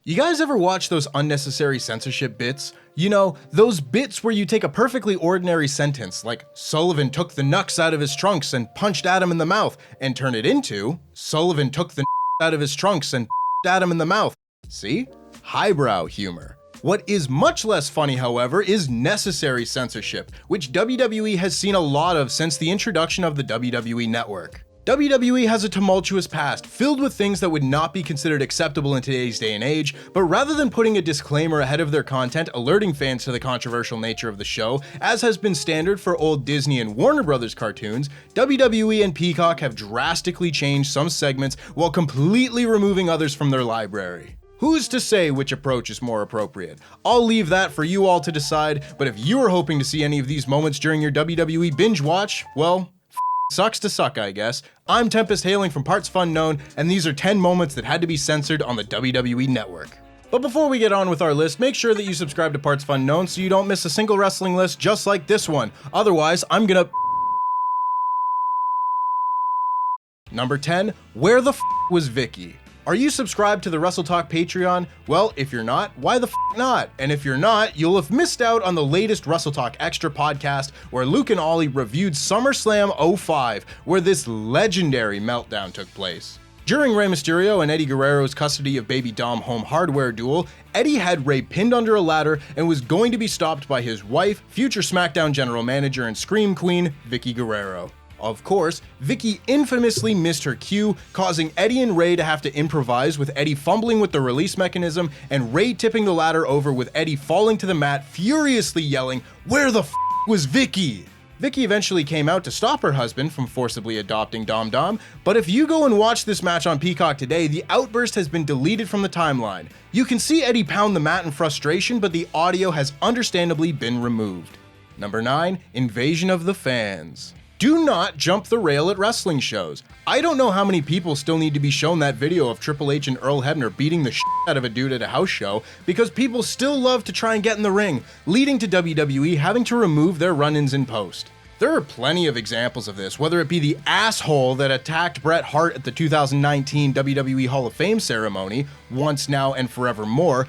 You guys ever watch those unnecessary censorship bits? You know, those bits where you take a perfectly ordinary sentence, like Sullivan took the knucks out of his trunks and punched Adam in the mouth, and turn it into Sullivan took the out of his trunks and Adam in the mouth. See? Highbrow humor. What is much less funny, however, is necessary censorship, which WWE has seen a lot of since the introduction of the WWE Network. WWE has a tumultuous past, filled with things that would not be considered acceptable in today's day and age, but rather than putting a disclaimer ahead of their content alerting fans to the controversial nature of the show, as has been standard for old Disney and Warner Brothers cartoons, WWE and Peacock have drastically changed some segments while completely removing others from their library. Who's to say which approach is more appropriate? I'll leave that for you all to decide, but if you are hoping to see any of these moments during your WWE binge watch, well, sucks to suck, I guess. I'm Tempest hailing from partsFUNknown, and these are 10 moments that had to be censored on the WWE Network. But before we get on with our list, make sure that you subscribe to partsFUNknown so you don't miss a single wrestling list just like this one. Otherwise, I'm gonna... Number 10, where the was Vicky? Are you subscribed to the Wrestle Talk Patreon? Well, if you're not, why the not? And if you're not, you'll have missed out on the latest Wrestle Talk Extra podcast where Luke and Ollie reviewed SummerSlam 05, where this legendary meltdown took place. During Rey Mysterio and Eddie Guerrero's custody of Baby Dom home hardware duel, Eddie had Rey pinned under a ladder and was going to be stopped by his wife, future SmackDown general manager and Scream Queen, Vickie Guerrero. Of course, Vicky infamously missed her cue, causing Eddie and Rey to have to improvise, with Eddie fumbling with the release mechanism and Rey tipping the ladder over, with Eddie falling to the mat, furiously yelling, "Where the was Vicky?" Vicky eventually came out to stop her husband from forcibly adopting Dom Dom, but if you go and watch this match on Peacock today, the outburst has been deleted from the timeline. You can see Eddie pound the mat in frustration, but the audio has understandably been removed. Number 9, Invasion of the Fans. Do not jump the rail at wrestling shows. I don't know how many people still need to be shown that video of Triple H and Earl Hebner beating the shit out of a dude at a house show, because people still love to try and get in the ring, leading to WWE having to remove their run-ins in post. There are plenty of examples of this, whether it be the asshole that attacked Bret Hart at the 2019 WWE Hall of Fame ceremony, once, now, and forevermore,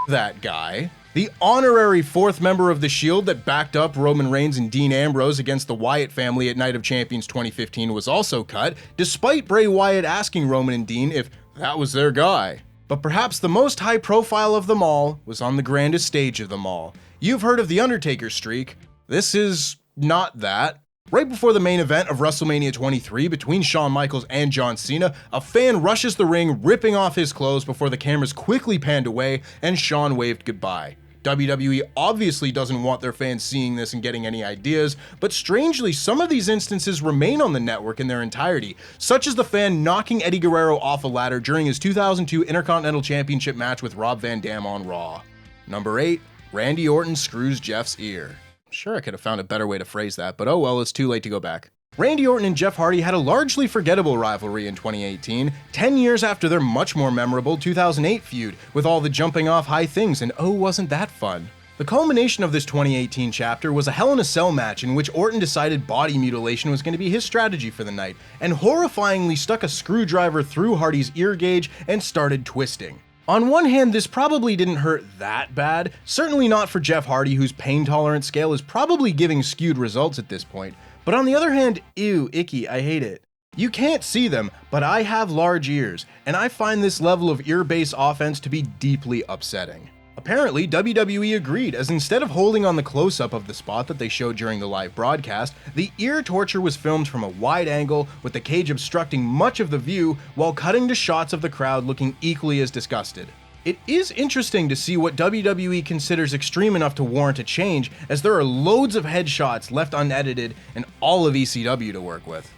that guy. The honorary 4th member of The Shield that backed up Roman Reigns and Dean Ambrose against the Wyatt family at Night of Champions 2015 was also cut, despite Bray Wyatt asking Roman and Dean if that was their guy. But perhaps the most high profile of them all was on the grandest stage of them all. You've heard of the Undertaker streak. This is not that. Right before the main event of WrestleMania 23 between Shawn Michaels and John Cena, a fan rushes the ring, ripping off his clothes before the cameras quickly panned away and Shawn waved goodbye. WWE obviously doesn't want their fans seeing this and getting any ideas, but strangely, some of these instances remain on the network in their entirety, such as the fan knocking Eddie Guerrero off a ladder during his 2002 Intercontinental Championship match with Rob Van Dam on Raw. Number 8, Randy Orton screws Jeff's ear. Sure, I could have found a better way to phrase that, but oh well, it's too late to go back. Randy Orton and Jeff Hardy had a largely forgettable rivalry in 2018, 10 years after their much more memorable 2008 feud, with all the jumping off high things, and oh, wasn't that fun. The culmination of this 2018 chapter was a Hell in a Cell match in which Orton decided body mutilation was going to be his strategy for the night, and horrifyingly stuck a screwdriver through Hardy's ear gauge and started twisting. On one hand, this probably didn't hurt that bad, certainly not for Jeff Hardy, whose pain tolerance scale is probably giving skewed results at this point. But on the other hand, ew, icky, I hate it. You can't see them, but I have large ears, and I find this level of ear-based offense to be deeply upsetting. Apparently, WWE agreed, as instead of holding on the close-up of the spot that they showed during the live broadcast, the ear torture was filmed from a wide angle, with the cage obstructing much of the view, while cutting to shots of the crowd looking equally as disgusted. It is interesting to see what WWE considers extreme enough to warrant a change, as there are loads of headshots left unedited and all of ECW to work with.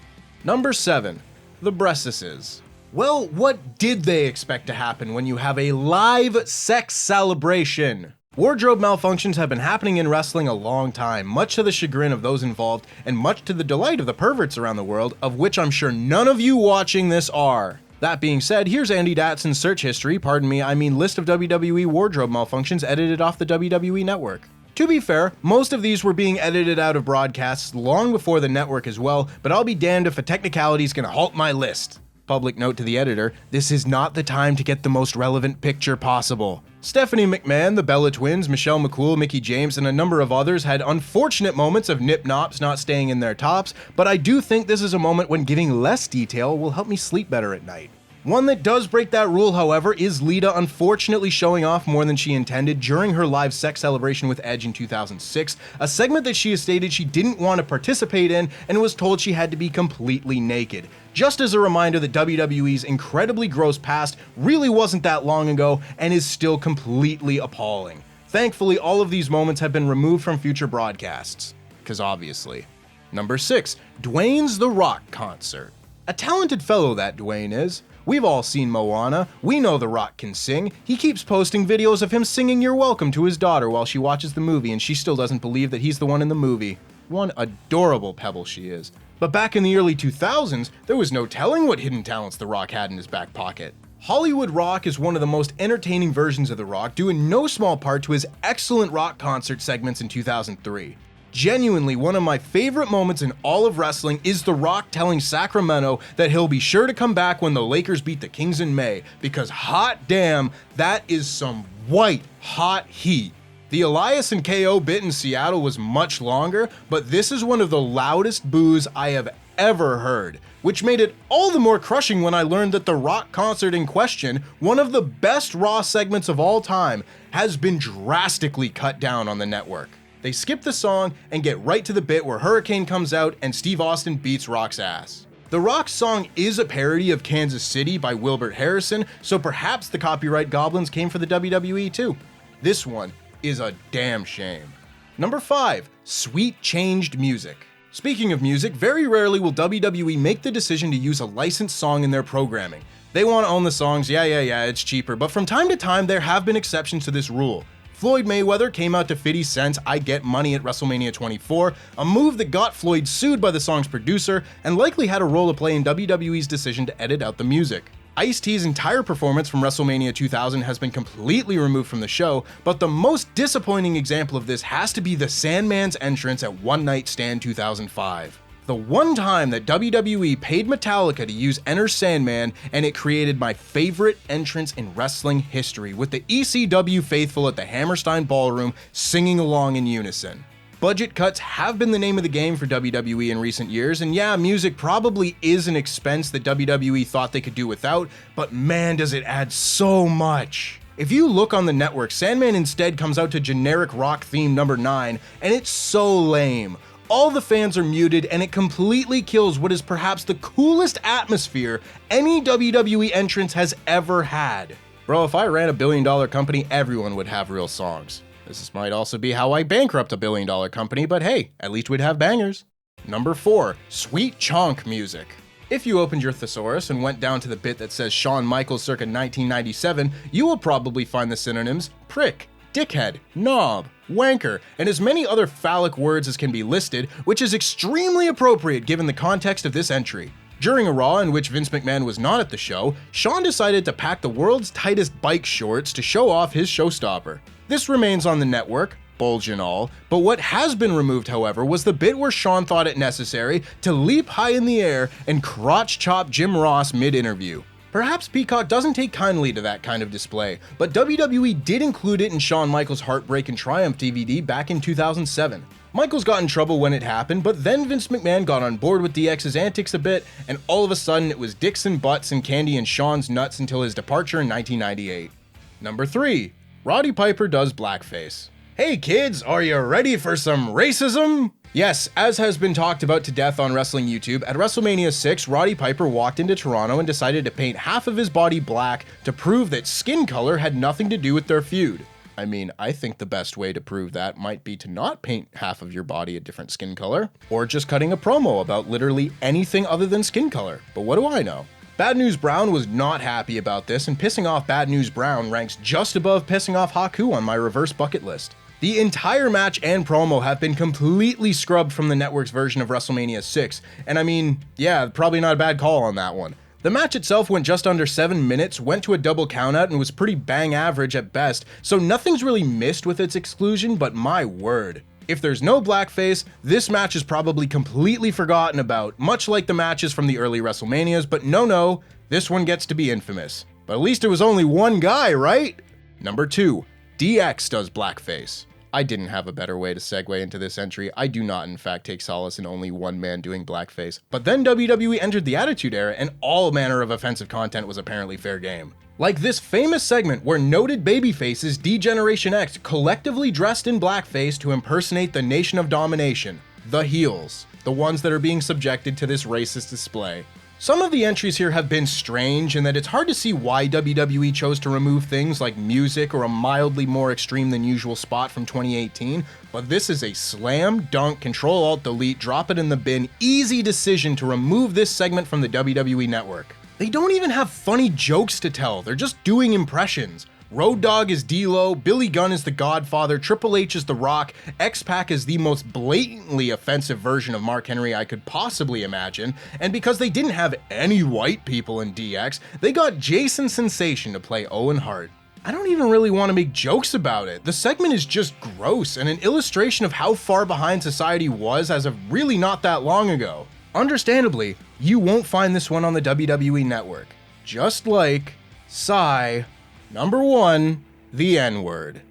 Number 7, the breastises. Well, what did they expect to happen when you have a live sex celebration? Wardrobe malfunctions have been happening in wrestling a long time, much to the chagrin of those involved and much to the delight of the perverts around the world, of which I'm sure none of you watching this are. That being said, here's Andy Datson's search history, list of WWE wardrobe malfunctions edited off the WWE Network. To be fair, most of these were being edited out of broadcasts long before the network as well, but I'll be damned if a technicality is gonna halt my list. public note to the editor, this is not the time to get the most relevant picture possible. Stephanie McMahon, the Bella Twins, Michelle McCool, Mickie James, and a number of others had unfortunate moments of nip-nops not staying in their tops, but I do think this is a moment when giving less detail will help me sleep better at night. One that does break that rule, however, is Lita unfortunately showing off more than she intended during her live sex celebration with Edge in 2006, a segment that she has stated she didn't want to participate in and was told she had to be completely naked. Just as a reminder that WWE's incredibly gross past really wasn't that long ago and is still completely appalling. Thankfully, all of these moments have been removed from future broadcasts. 'Cause obviously. Number 6, Dwayne's The Rock concert. A talented fellow that Dwayne is. We've all seen Moana. We know The Rock can sing. He keeps posting videos of him singing You're Welcome to his daughter while she watches the movie, and she still doesn't believe that he's the one in the movie. One adorable pebble she is. But back in the early 2000s, there was no telling what hidden talents The Rock had in his back pocket. Hollywood Rock is one of the most entertaining versions of The Rock, due in no small part to his excellent rock concert segments in 2003. Genuinely, one of my favorite moments in all of wrestling is The Rock telling Sacramento that he'll be sure to come back when the Lakers beat the Kings in May, because hot damn, that is some white hot heat. The Elias and KO bit in Seattle was much longer, but this is one of the loudest boos I have ever heard, which made it all the more crushing when I learned that the Rock concert in question, one of the best Raw segments of all time, has been drastically cut down on the network. They skip the song and get right to the bit where Hurricane comes out and Steve Austin beats Rock's ass. The Rock's song is a parody of Kansas City by Wilbert Harrison, so perhaps the copyright goblins came for the WWE too. This one is a damn shame. Number 5, Sweet Changed Music. Speaking of music, very rarely will WWE make the decision to use a licensed song in their programming. They want to own the songs, yeah, it's cheaper, but from time to time there have been exceptions to this rule. Floyd Mayweather came out to 50 Cent's I Get Money at WrestleMania 24, a move that got Floyd sued by the song's producer and likely had a role to play in WWE's decision to edit out the music. Ice-T's entire performance from WrestleMania 2000 has been completely removed from the show, but the most disappointing example of this has to be the Sandman's entrance at One Night Stand 2005. The one time that WWE paid Metallica to use Enter Sandman, and it created my favorite entrance in wrestling history, with the ECW faithful at the Hammerstein Ballroom singing along in unison. Budget cuts have been the name of the game for WWE in recent years, and yeah, music probably is an expense that WWE thought they could do without, but man does it add so much. If you look on the network, Sandman instead comes out to generic rock theme number 9, and it's so lame. All the fans are muted, and it completely kills what is perhaps the coolest atmosphere any WWE entrance has ever had. Bro, if I ran a billion-dollar company, everyone would have real songs. This might also be how I bankrupt a billion-dollar company, but hey, at least we'd have bangers. Number 4, Sweet Chonk Music. If you opened your thesaurus and went down to the bit that says Shawn Michaels circa 1997, you will probably find the synonyms prick, dickhead, knob, wanker, and as many other phallic words as can be listed, which is extremely appropriate given the context of this entry. During a Raw in which Vince McMahon was not at the show, Shawn decided to pack the world's tightest bike shorts to show off his showstopper. This remains on the network, bulge and all, but what has been removed, however, was the bit where Shawn thought it necessary to leap high in the air and crotch chop Jim Ross mid-interview. Perhaps Peacock doesn't take kindly to that kind of display, but WWE did include it in Shawn Michaels' Heartbreak and Triumph DVD back in 2007. Michaels got in trouble when it happened, but then Vince McMahon got on board with DX's antics a bit, and all of a sudden it was dicks and butts and candy and Shawn's nuts until his departure in 1998. Number 3, Roddy Piper does blackface. Hey kids, are you ready for some racism? Yes, as has been talked about to death on Wrestling YouTube, at WrestleMania 6, Roddy Piper walked into Toronto and decided to paint half of his body black to prove that skin color had nothing to do with their feud. I mean, I think the best way to prove that might be to not paint half of your body a different skin color, or just cutting a promo about literally anything other than skin color, but what do I know? Bad News Brown was not happy about this, and pissing off Bad News Brown ranks just above pissing off Haku on my reverse bucket list. The entire match and promo have been completely scrubbed from the network's version of WrestleMania 6, and I mean, yeah, probably not a bad call on that one. The match itself went just under 7 minutes, went to a double countout, and was pretty bang average at best, so nothing's really missed with its exclusion, but my word. If there's no blackface, this match is probably completely forgotten about, much like the matches from the early WrestleManias, but no, this one gets to be infamous. But at least it was only one guy, right? Number 2, DX does blackface. I didn't have a better way to segue into this entry. I do not, in fact, take solace in only one man doing blackface. But then WWE entered the Attitude Era, and all manner of offensive content was apparently fair game. Like this famous segment where noted babyfaces D-Generation X collectively dressed in blackface to impersonate the Nation of Domination, the heels, the ones that are being subjected to this racist display. Some of the entries here have been strange in that it's hard to see why WWE chose to remove things like music or a mildly more extreme than usual spot from 2018, but this is a slam dunk, Control-Alt-Delete, drop it in the bin, easy decision to remove this segment from the WWE Network. They don't even have funny jokes to tell, they're just doing impressions. Road Dogg is D-Lo, Billy Gunn is the Godfather, Triple H is The Rock, X-Pac is the most blatantly offensive version of Mark Henry I could possibly imagine, and because they didn't have any white people in DX, they got Jason Sensation to play Owen Hart. I don't even really want to make jokes about it. The segment is just gross and an illustration of how far behind society was as of really not that long ago. Understandably, you won't find this one on the WWE Network. Just like Sigh. Number 1, the N-word.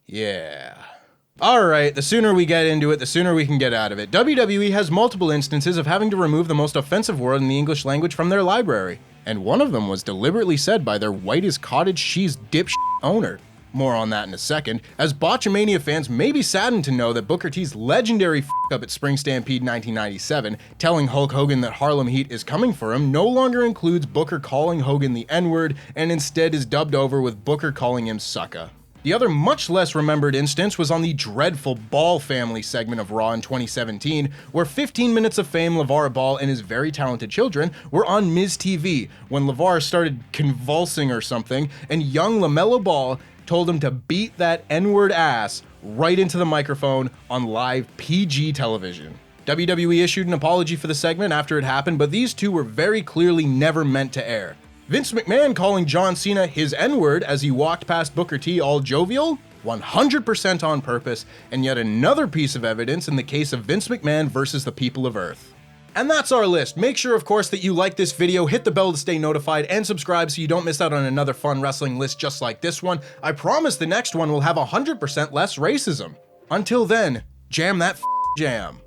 Yeah. Alright, the sooner we get into it, the sooner we can get out of it. WWE has multiple instances of having to remove the most offensive word in the English language from their library, and one of them was deliberately said by their white as cottage cheese dipshit owner. More on that in a second, as Botchamania fans may be saddened to know that Booker T's legendary f*** up at Spring Stampede 1997, telling Hulk Hogan that Harlem Heat is coming for him, no longer includes Booker calling Hogan the N-word, and instead is dubbed over with Booker calling him sucka. The other much less remembered instance was on the dreadful Ball family segment of Raw in 2017, where 15 minutes of fame LeVar Ball and his very talented children were on Miz TV, when LeVar started convulsing or something, and young LaMelo Ball told him to beat that N-word ass right into the microphone on live PG television. WWE issued an apology for the segment after it happened, but these two were very clearly never meant to air. Vince McMahon calling John Cena his N-word as he walked past Booker T all jovial? 100% on purpose, and yet another piece of evidence in the case of Vince McMahon versus the people of Earth. And that's our list. Make sure, of course, that you like this video, hit the bell to stay notified, and subscribe so you don't miss out on another fun wrestling list just like this one. I promise the next one will have 100% less racism. Until then, jam that jam.